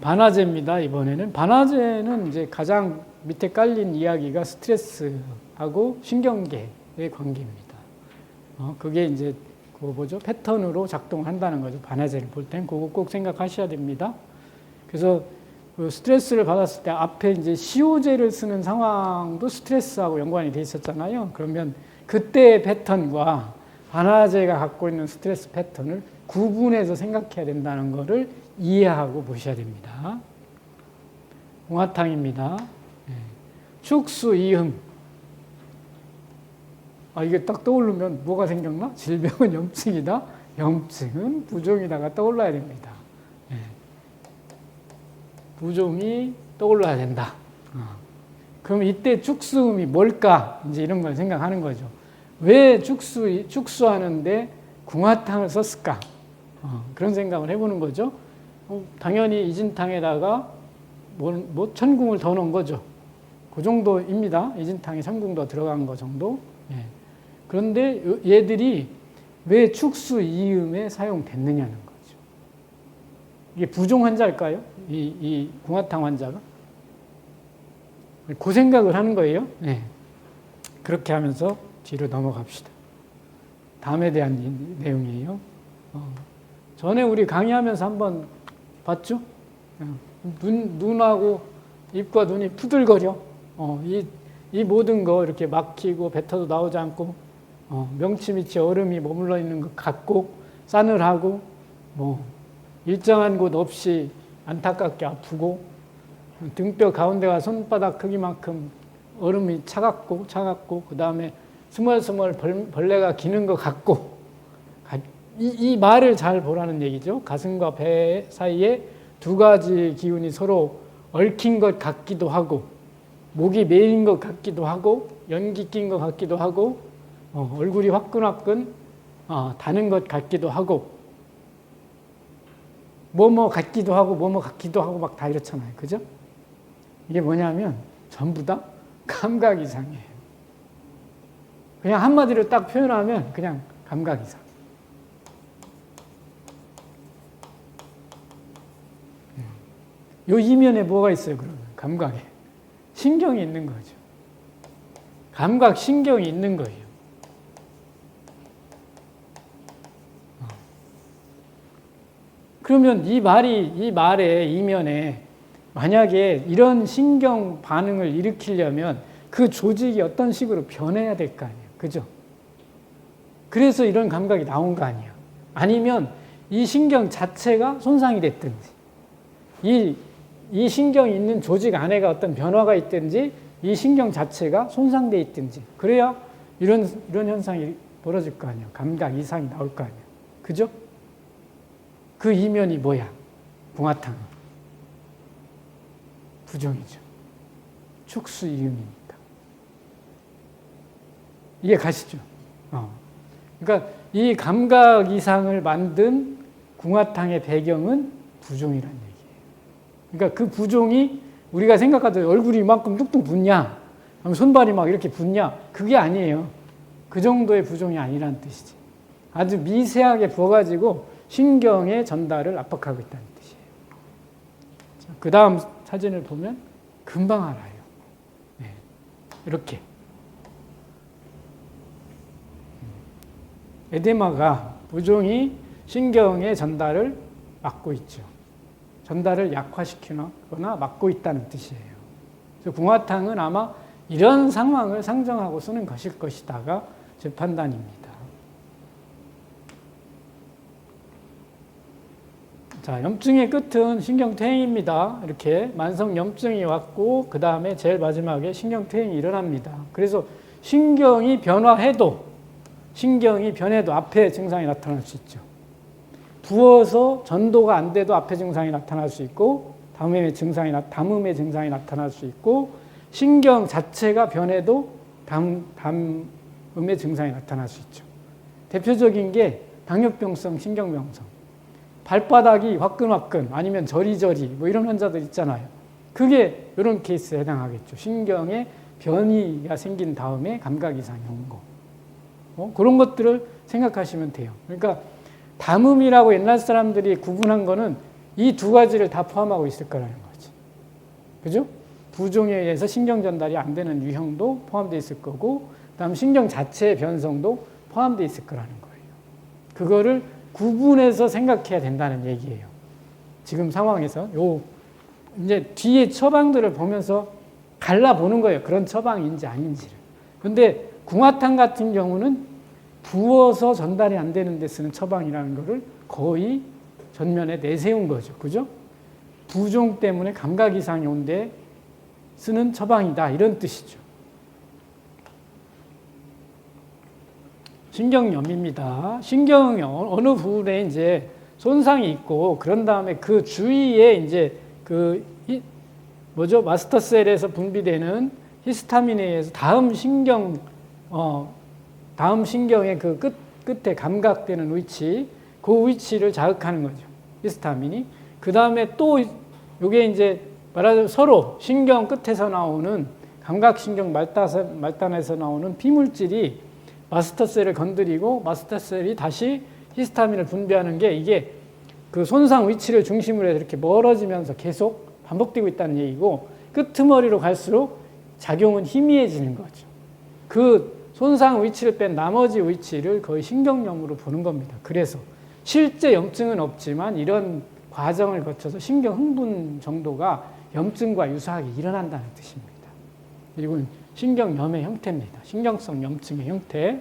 반화제입니다. 이번에는 반화제는 이제 가장 밑에 깔린 이야기가 스트레스하고 신경계의 관계입니다. 그게 이제 그 뭐죠? 패턴으로 작동한다는 거죠. 반화제를 볼 땐 그거 꼭 생각하셔야 됩니다. 그래서 그 스트레스를 받았을 때 앞에 이제 시호제를 쓰는 상황도 스트레스하고 연관이 돼 있었잖아요. 그러면 그때의 패턴과 반화제가 갖고 있는 스트레스 패턴을 구분해서 생각해야 된다는 것을 이해하고 보셔야 됩니다. 공화탕입니다. 축수 이흠. 이게 딱 떠오르면 뭐가 생각나? 질병은 염증이다. 염증은 부종이다가 떠올라야 됩니다. 부종이 떠올라야 된다. 그럼 이때 축수음이 뭘까? 이제 이런 걸 생각하는 거죠. 왜 축수하는데 궁화탕을 썼을까? 그런 생각을 해보는 거죠. 당연히 이진탕에다가 천궁을 더 넣은 거죠. 그 정도입니다. 이진탕에 천궁 더 들어간 거 정도. 그런데 얘들이 왜 축수 이음에 사용됐느냐는 거죠. 이게 부종 환자일까요? 이 궁화탕 환자가? 그 생각을 하는 거예요. 그렇게 하면서 뒤로 넘어갑시다. 담에 대한 내용이에요. 전에 우리 강의하면서 한번 봤죠? 눈하고 입과 눈이 푸들거려. 이 모든 거 이렇게 막히고 뱉어도 나오지 않고 명치 밑에 얼음이 머물러 있는 것 같고 싸늘하고 일정한 곳 없이 안타깝게 아프고 등뼈 가운데가 손바닥 크기만큼 얼음이 차갑고 그 다음에 스멀스멀 벌레가 기는 것 같고 이 말을 잘 보라는 얘기죠. 가슴과 배 사이에 두 가지 기운이 서로 얽힌 것 같기도 하고 목이 메인 것 같기도 하고 연기 낀 것 같기도 하고 얼굴이 화끈화끈 다는 것 같기도 하고 뭐뭐 같기도 하고 뭐뭐 같기도 하고 막 다 이렇잖아요. 그죠? 이게 뭐냐면 전부 다 감각 이상이에요. 그냥 한마디로 딱 표현하면 그냥 감각 이상. 요 이면에 뭐가 있어요, 그러면? 감각에. 신경이 있는 거죠. 감각, 신경이 있는 거예요. 그러면 이 말의 이면에 만약에 이런 신경 반응을 일으키려면 그 조직이 어떤 식으로 변해야 될 거 아니에요. 그죠? 그래서 이런 감각이 나온 거 아니에요. 아니면 이 신경 자체가 손상이 됐든지, 이 신경이 있는 조직 안에가 어떤 변화가 있든지, 이 신경 자체가 손상돼 있든지, 그래야 이런 현상이 벌어질 거 아니에요. 감각 이상이 나올 거 아니에요. 그죠? 그 이면이 뭐야? 궁화탕. 부종이죠. 축수이음입니다. 이해 가시죠? 그러니까 이 감각 이상을 만든 궁화탕의 배경은 부종이라는 얘기예요. 그러니까 그 부종이 우리가 생각하던 얼굴이 이만큼 뚝뚝 붓냐, 손발이 막 이렇게 붓냐, 그게 아니에요. 그 정도의 부종이 아니라는 뜻이지. 아주 미세하게 부어가지고 신경의 전달을 압박하고 있다는 뜻이에요. 그 다음 사진을 보면 금방 알아요. 이렇게. 에데마가 부종이 신경의 전달을 막고 있죠. 전달을 약화시키거나 막고 있다는 뜻이에요. 그래서 궁화탕은 아마 이런 상황을 상정하고 쓰는 것일 것이다가 제 판단입니다. 자, 염증의 끝은 신경퇴행입니다. 이렇게 만성 염증이 왔고 그 다음에 제일 마지막에 신경퇴행이 일어납니다. 그래서 신경이 변해도 앞에 증상이 나타날 수 있죠. 부어서 전도가 안 돼도 앞에 증상이 나타날 수 있고 담음의 증상이 나타날 수 있고 신경 자체가 변해도 담음의 증상이 나타날 수 있죠. 대표적인 게 당뇨병성 신경병성. 발바닥이 화끈화끈 아니면 저리저리 뭐 이런 환자들 있잖아요. 그게 이런 케이스에 해당하겠죠. 신경에 변이가 생긴 다음에 감각 이상이 온 거. 그런 것들을 생각하시면 돼요. 그러니까 담음이라고 옛날 사람들이 구분한 거는 이 두 가지를 다 포함하고 있을 거라는 거지. 그죠? 부종에 의해서 신경 전달이 안 되는 유형도 포함되어 있을 거고, 그다음 신경 자체의 변성도 포함되어 있을 거라는 거예요. 그거를 구분해서 생각해야 된다는 얘기예요. 지금 상황에서 이제 뒤에 처방들을 보면서 갈라보는 거예요. 그런 처방인지 아닌지를. 근데 궁화탕 같은 경우는 부어서 전달이 안 되는 데 쓰는 처방이라는 거를 거의 전면에 내세운 거죠. 그죠? 부종 때문에 감각 이상이 온데 쓰는 처방이다. 이런 뜻이죠. 신경염입니다. 신경의 어느 부분에 이제 손상이 있고, 그런 다음에 그 주위에 이제 마스터셀에서 분비되는 히스타민에 의해서 다음 신경의 그 끝에 감각되는 위치, 그 위치를 자극하는 거죠. 히스타민이. 그 다음에 또 이게 이제 말하자면 서로 신경 끝에서 나오는 감각신경 말단에서 나오는 피물질이 마스터셀을 건드리고 마스터셀이 다시 히스타민을 분비하는 게 이게 그 손상 위치를 중심으로 해서 이렇게 멀어지면서 계속 반복되고 있다는 얘기고, 끄트머리로 갈수록 작용은 희미해지는 거죠. 그 손상 위치를 뺀 나머지 위치를 거의 신경염으로 보는 겁니다. 그래서 실제 염증은 없지만 이런 과정을 거쳐서 신경 흥분 정도가 염증과 유사하게 일어난다는 뜻입니다. 그리고 신경염의 형태입니다. 신경성 염증의 형태.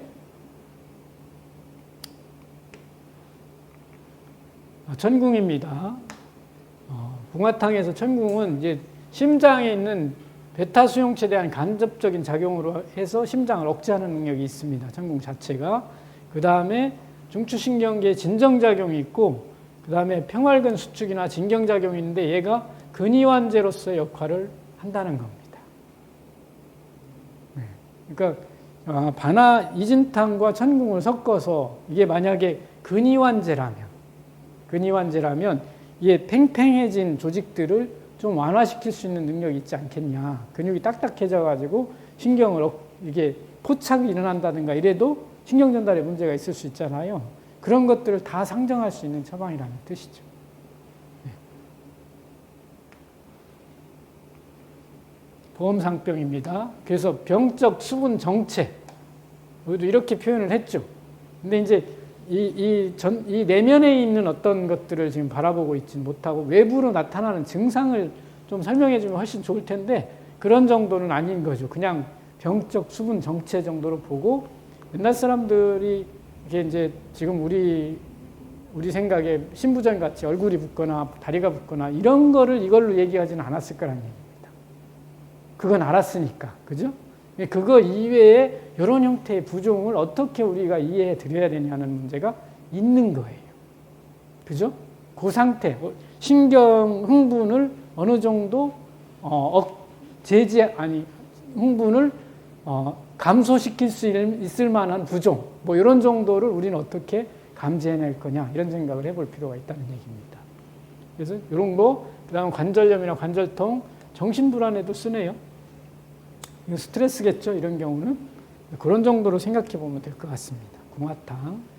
천궁입니다. 궁화탕에서 천궁은 이제 심장에 있는 베타 수용체에 대한 간접적인 작용으로 해서 심장을 억제하는 능력이 있습니다. 천궁 자체가. 그 다음에 중추신경계에 진정작용이 있고, 그 다음에 평활근 수축이나 진경작용이 있는데 얘가 근이완제로서의 역할을 한다는 겁니다. 그러니까 반화 이진탕과 천궁을 섞어서 이게 만약에 근이완제라면 이게 팽팽해진 조직들을 좀 완화시킬 수 있는 능력이 있지 않겠냐. 근육이 딱딱해져가지고 신경을 이게 포착이 일어난다든가 이래도 신경 전달에 문제가 있을 수 있잖아요. 그런 것들을 다 상정할 수 있는 처방이라는 뜻이죠. 네. 보험상병입니다. 그래서 병적 수분 정체, 우리도 이렇게 표현을 했죠. 근데 이제 이 내면에 있는 어떤 것들을 지금 바라보고 있지 못하고 외부로 나타나는 증상을 좀 설명해 주면 훨씬 좋을 텐데 그런 정도는 아닌 거죠. 그냥 병적 수분 정체 정도로 보고, 옛날 사람들이 이게 이제 지금 우리 생각에 신부전 같이 얼굴이 붓거나 다리가 붓거나 이런 거를 이걸로 얘기하지는 않았을 거라는 얘기입니다. 그건 알았으니까. 그죠? 그거 이외에 이런 형태의 부종을 어떻게 우리가 이해해 드려야 되냐는 문제가 있는 거예요. 그죠? 그 상태, 신경 흥분을 어느 정도 흥분을 감소시킬 수 있을 만한 부종, 뭐 이런 정도를 우리는 어떻게 감지해낼 거냐, 이런 생각을 해볼 필요가 있다는 얘기입니다. 그래서 이런 거, 그 다음 관절염이나 관절통, 정신불안에도 쓰네요. 이거 스트레스겠죠, 이런 경우는. 그런 정도로 생각해 보면 될 것 같습니다. 궁화탕.